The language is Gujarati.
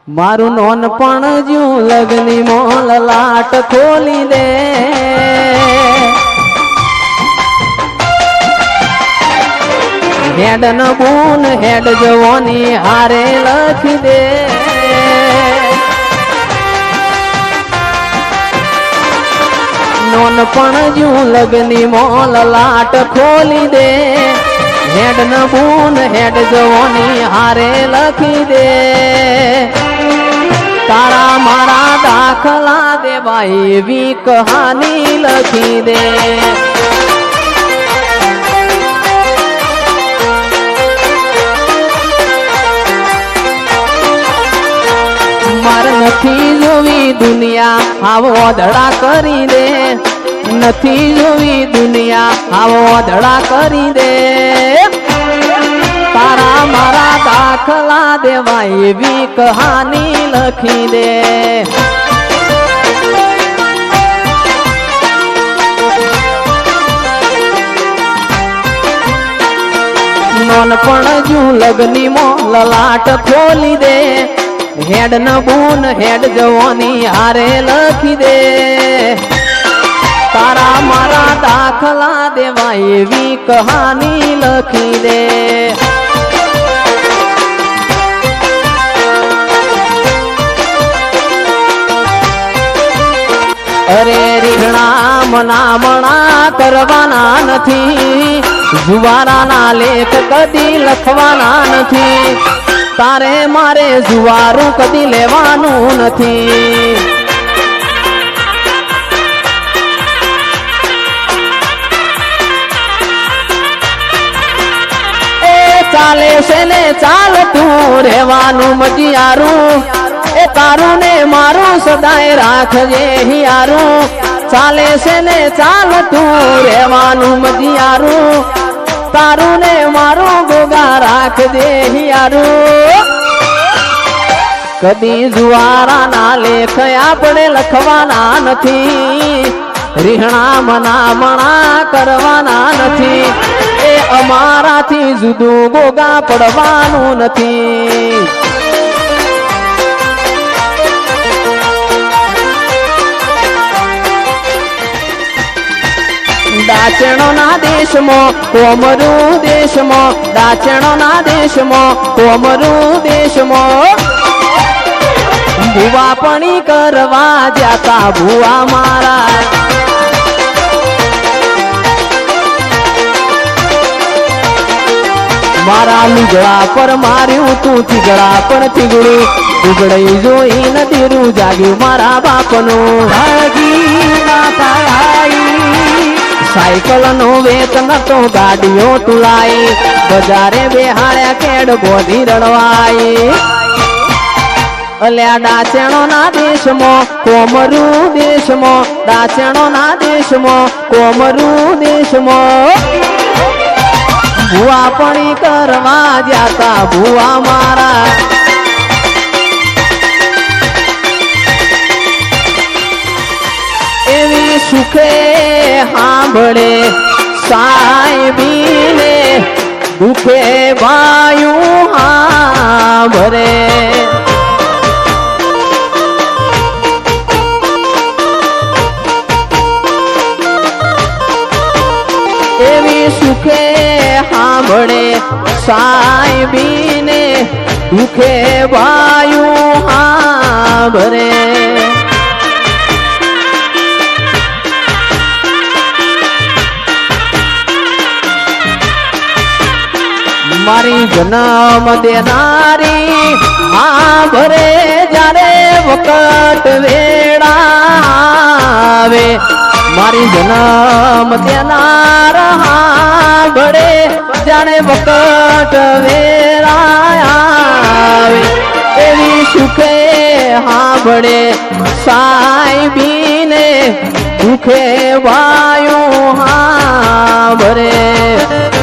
મારું નોનપણ જ્યું લગની મોલ લાટ ખોલી દે હેડ ન બૂન હેડ જવાની હારે લખી દે નોનપણ જ્યું લગની મોલ લાટ ખોલી દે હેડ ન બૂન હેડ જવાની હારે લખી દે તારા મારા દાખલા દેવાય એવી કહાની લખી દે માર નથી જોવી દુનિયા આવો ધડા કરી દે નથી જોવી દુનિયા આવો ધડા કરી દે તારા મારા દાખલા દેવાય એવી કહાની લખી દે નોનપણ જુ લગની મોલ લાટ ખોલી દે હેડ ન બૂન હેડ જવાની હારે લખી દે તારા મારા દાખલા દેવાય એવી કહાની લખી દે અરે રીંગણા મનામણા કરવાના નથી જુવારાના લેખ કદી લખવાના નથી તારે મારે જુવારું કદી લેવાનું નથી એ ચાલે છે ને ચાલતું રહેવાનું મજિયારું એ તારું ને મારું સદાય રાખજે હિયારું ચાલે છે ને ચાલતું રહેવાનું મજિયારું તારું ને મારું ગોગા રાખજે હિયારું કદી જુવારાના લેખ આપણે લખવાના નથી રીહણા મનામણા કરવાના નથી એ અમારાથી જુદું ગોગા પડવાનું નથી દાચણોના દેશમાં કોમરું દેશમાં દાચણોના દેશમાં કોમરું દેશમાં ભુવા પણી કરવા જાતા ભુવા મારા મારા લુગડા પર માર્યું તું થીગડા પર થીગડું ઉગડઈ જોઈ નદીરું જાગ્યું મારા બાપનું સાયકલ નો વેત નતો ગાડીઓ તુલાઈ બજારે બેહાડ્યા કેડ ગોધી રડવાઈ અલ્યા ડાચણો ના દેશમાં કોમરું દેશમાં ડાચણો ના દેશમાં કોમરું દેશમાં ભુવા પણી કરવા જાતા ભુવા મારા એવી સુખે સાંભળે સાહેબીને દુખે ભાયું સાંભળે એવી સુખે સાંભળે સાહેબીને દુખે ભાયું સાંભળે મારી જન્મ દેનારી હા ભરે જારે વખત વેળાવે મારી જન્મ દેનાર હા ભરે જાણે વખત વેળાવે એવી સુખે હા ભળે સાહેબીને દુખે વાયું હા ભરે